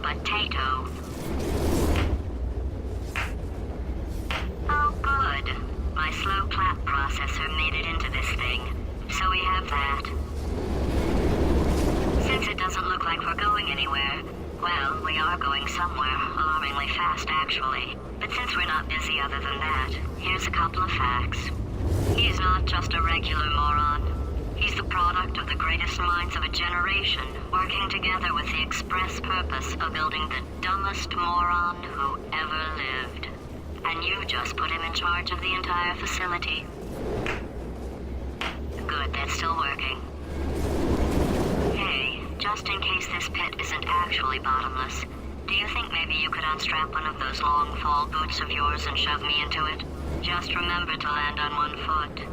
Potato. Oh, good. My slow clap processor made it into this thing, so we have that. Since it doesn't look like we're going anywhere, well, we are going somewhere, alarmingly fast actually. But since we're not busy other than that, here's a couple of facts. He's not just a regular moron. He's the product of the greatest minds of a generation, working together with the express purpose of building the dumbest moron who ever lived. And you just put him in charge of the entire facility. Good, that's still working. Hey, just in case this pit isn't actually bottomless, do you think maybe you could unstrap one of those long fall boots of yours and shove me into it? Just remember to land on one foot.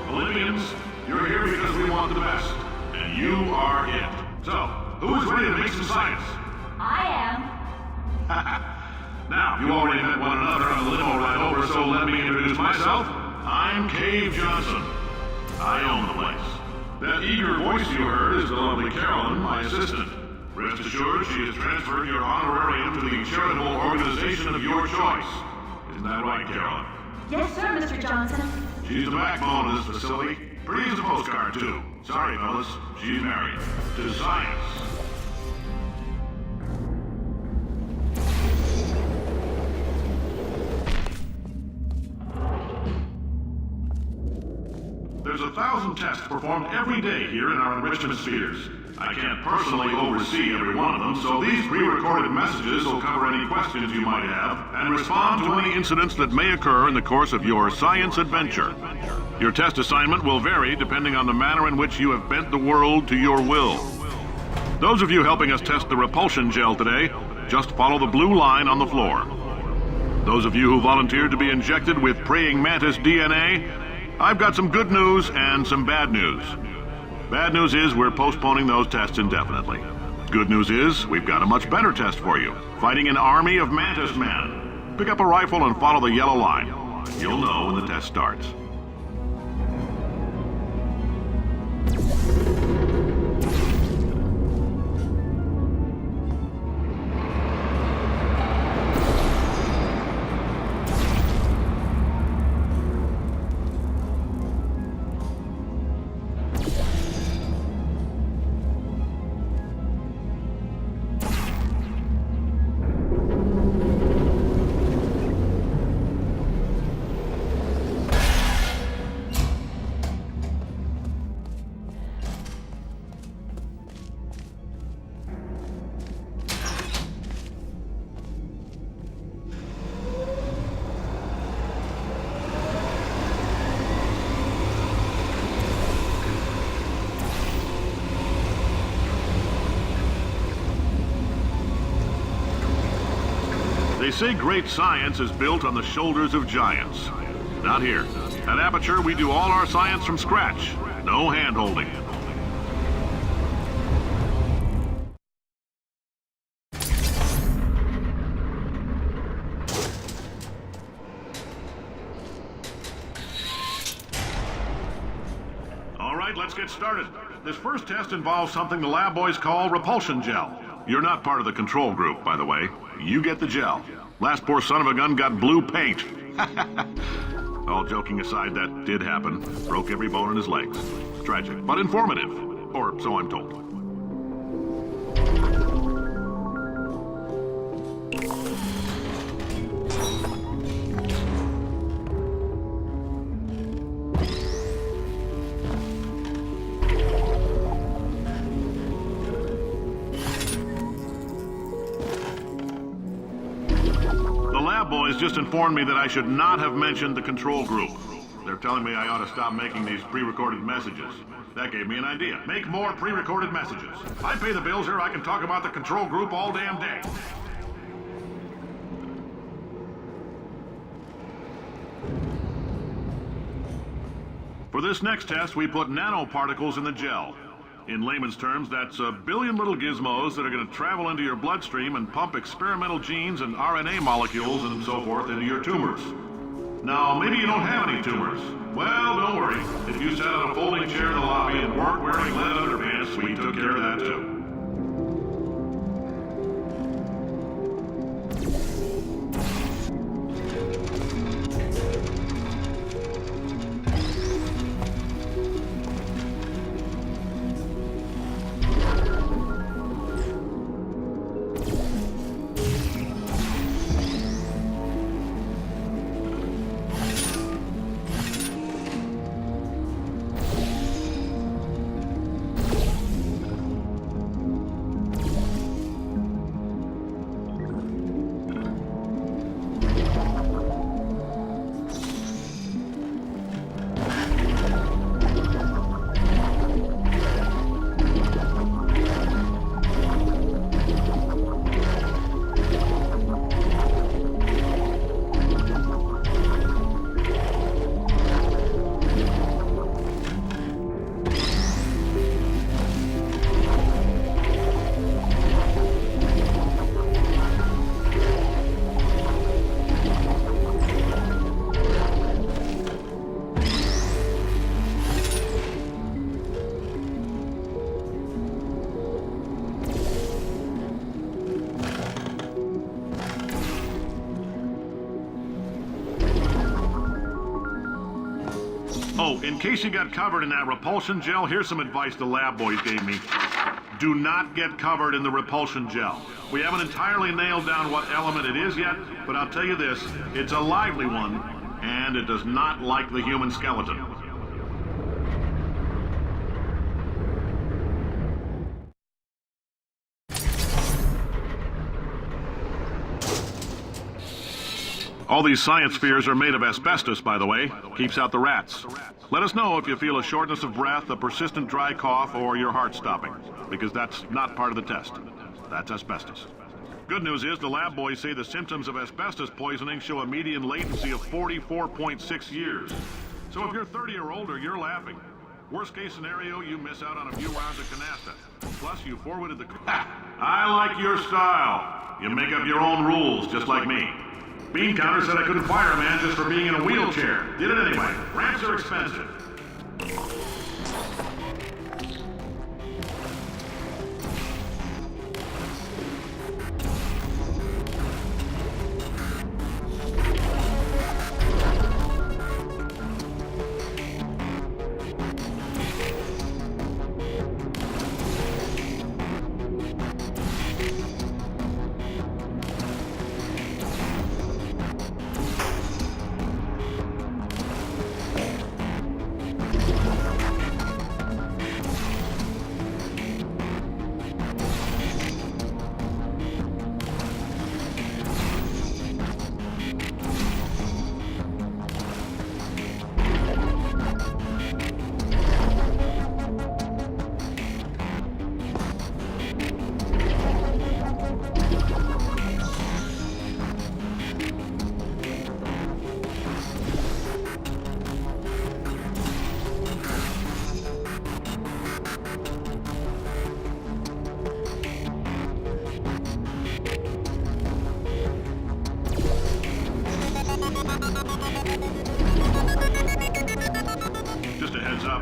Olympians, you're here because we want the best. And you are it. So, who is ready to make some science? I am. Now, you already met one another on the limo ride over, so let me introduce myself. I'm Cave Johnson. I own the place. That eager voice you heard is the lovely Carolyn, my assistant. Rest assured, she has transferred your honorarium to the charitable organization of your choice. Isn't that right, Carolyn? Yes, sir, Mr. Johnson. She's the backbone of this facility. Pretty as a postcard, too. Sorry, fellas. She's married. To science. There's 1,000 tests performed every day here in our enrichment spheres. I can't personally oversee every one of them, so these pre-recorded messages will cover any questions you might have and respond to any incidents that may occur in the course of your science adventure. Your test assignment will vary depending on the manner in which you have bent the world to your will. Those of you helping us test the repulsion gel today, just follow the blue line on the floor. Those of you who volunteered to be injected with praying mantis DNA, I've got some good news and some bad news. Bad news is we're postponing those tests indefinitely. Good news is we've got a much better test for you. Fighting an army of mantis men. Pick up a rifle and follow the yellow line. You'll know when the test starts. They say great science is built on the shoulders of giants. Not here. At Aperture, we do all our science from scratch. No hand-holding. All right, let's get started. This first test involves something the lab boys call repulsion gel. You're not part of the control group, by the way. You get the gel. Last poor son of a gun got blue paint. All joking aside, that did happen. Broke every bone in his legs. Tragic, but informative. Or so I'm told. Boys just informed me that I should not have mentioned the control group. They're telling me I ought to stop making these pre-recorded messages. That gave me an idea. Make more pre-recorded messages. I pay the bills here, I can talk about the control group all damn day. For this next test, we put nanoparticles in the gel. In layman's terms, that's a billion little gizmos that are going to travel into your bloodstream and pump experimental genes and RNA molecules and so forth into your tumors. Now, maybe you don't have any tumors. Well, don't worry. If you sat on a folding chair in the lobby and weren't wearing lead underpants, we took care of that too. Oh, in case you got covered in that repulsion gel, here's some advice the lab boys gave me. Do not get covered in the repulsion gel. We haven't entirely nailed down what element it is yet, but I'll tell you this, it's a lively one, and it does not like the human skeleton. All these science spheres are made of asbestos, by the way. Keeps out the rats. Let us know if you feel a shortness of breath, a persistent dry cough, or your heart stopping, because that's not part of the test. That's asbestos. Good news is the lab boys say the symptoms of asbestos poisoning show a median latency of 44.6 years. So if you're 30 or older, you're laughing. Worst case scenario, you miss out on a few rounds of canasta. Plus, you forwarded the... I like your style. You make up your own rules, just like me. Bean Counter said I couldn't fire a man just for being in a wheelchair. Did it anyway. Ramps are expensive.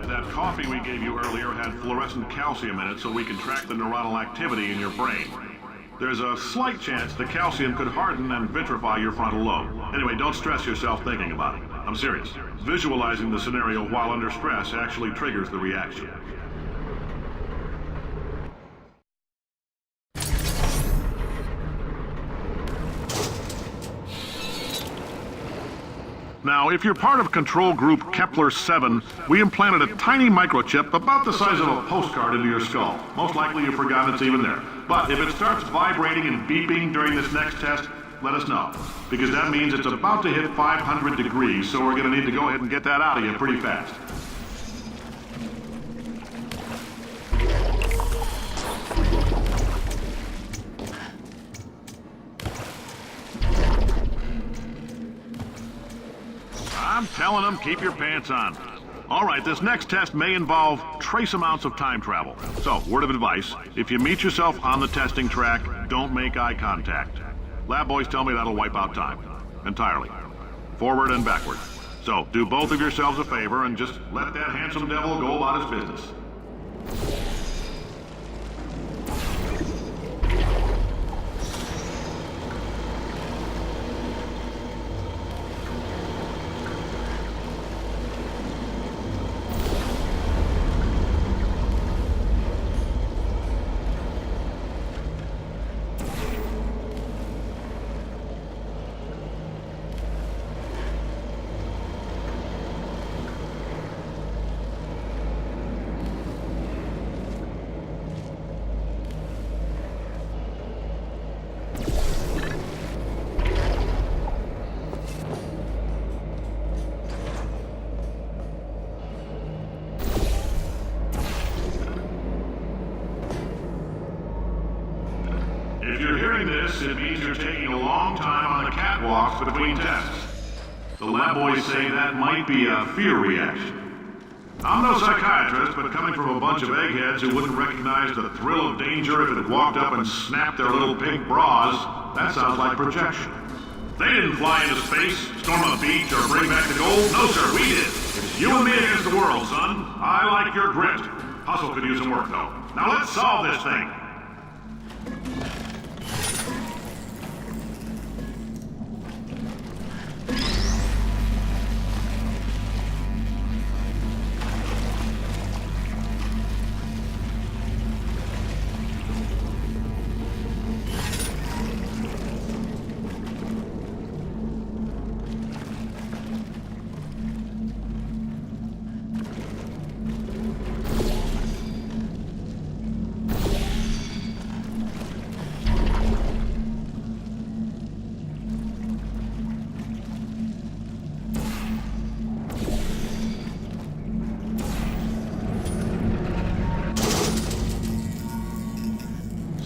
That coffee we gave you earlier had fluorescent calcium in it so we can track the neuronal activity in your brain. There's a slight chance the calcium could harden and vitrify your frontal lobe. Anyway, don't stress yourself thinking about it. I'm serious. Visualizing the scenario while under stress actually triggers the reaction. Now, if you're part of control group Kepler-7, we implanted a tiny microchip about the size of a postcard into your skull. Most likely you've forgotten it's even there. But if it starts vibrating and beeping during this next test, let us know. Because that means it's about to hit 500 degrees, so we're going to need to go ahead and get that out of you pretty fast. I'm telling them, keep your pants on. All right, this next test may involve trace amounts of time travel. So, word of advice, if you meet yourself on the testing track, don't make eye contact. Lab boys tell me that'll wipe out time. Entirely. Forward and backward. So, do both of yourselves a favor and just let that handsome devil go about his business. If you're hearing this, it means you're taking a long time on the catwalks between tests. The lab boys say that might be a fear reaction. I'm no psychiatrist, but coming from a bunch of eggheads who wouldn't recognize the thrill of danger if it had walked up and snapped their little pink bras, that sounds like projection. They didn't fly into space, storm a beach, or bring back the gold. No, sir, we did. It's you and me against the world, son. I like your grit. Hustle could use some work, though. Now let's solve this thing.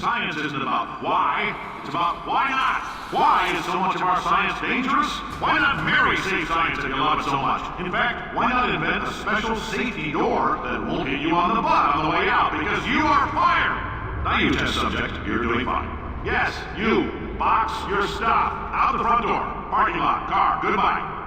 Science isn't about why, it's about why not. Why is so much of our science dangerous? Why not marry safe science if you love it so much? In fact, why not invent a special safety door that won't hit you on the butt on the way out because you are fired? Now you test subject, you're doing fine. Yes, you, box your stuff. Out the front door, parking lot, car, goodbye.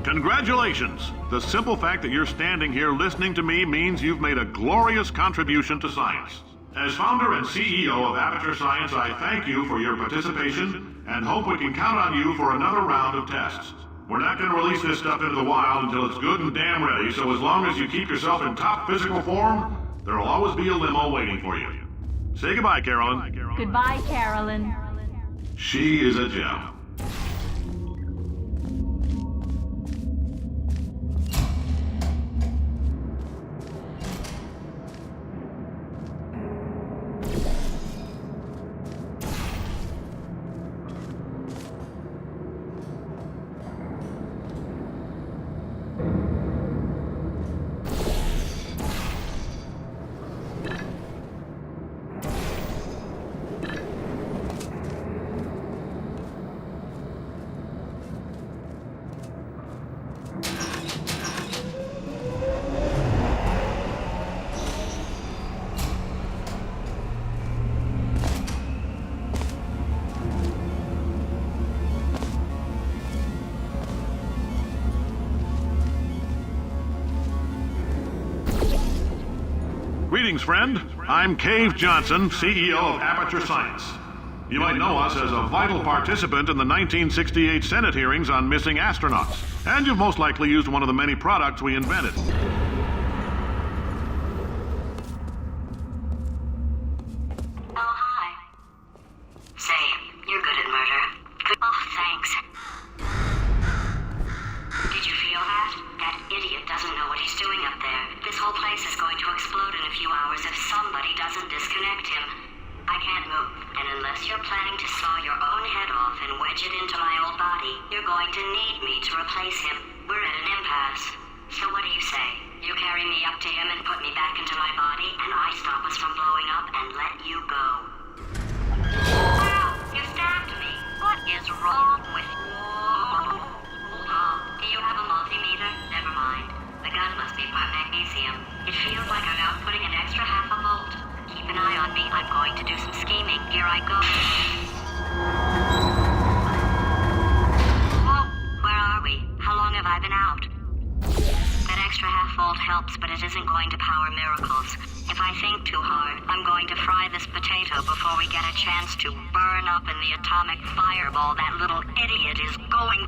Congratulations! The simple fact that you're standing here listening to me means you've made a glorious contribution to science. As founder and CEO of Aperture Science, I thank you for your participation and hope we can count on you for another round of tests. We're not going to release this stuff into the wild until it's good and damn ready, so as long as you keep yourself in top physical form, there will always be a limo waiting for you. Say goodbye, Carolyn. Goodbye, Carolyn. She is a gem. Greetings, friend. I'm Cave Johnson, CEO of Aperture Science. You might know us as a vital participant in the 1968 Senate hearings on missing astronauts, and you've most likely used one of the many products we invented. Oh, hi. Say, you're good at murder. Oh, thanks. Did you feel that? That idiot doesn't know what he's doing up there. This whole place is going to explode in a few hours if somebody doesn't disconnect him. I can't move, and unless you're planning to saw your own head off and wedge it into my old body, you're going to need me to replace him. We're at an impasse. So what do you say? You carry me up to him and put me back into my body, and I stop us from blowing up and let you go. Ow! You stabbed me! What is wrong with you? Oh, do you have a multimeter? Never mind. The gun must be part magnesium. It feels like I'm outputting an extra half a volt. Keep an eye on me. I'm going to do some scheming. Here I go. Whoa! Where are we? How long have I been out? That extra half volt helps, but it isn't going to power miracles. If I think too hard, I'm going to fry this potato before we get a chance to burn up in the atomic fireball that little idiot is going...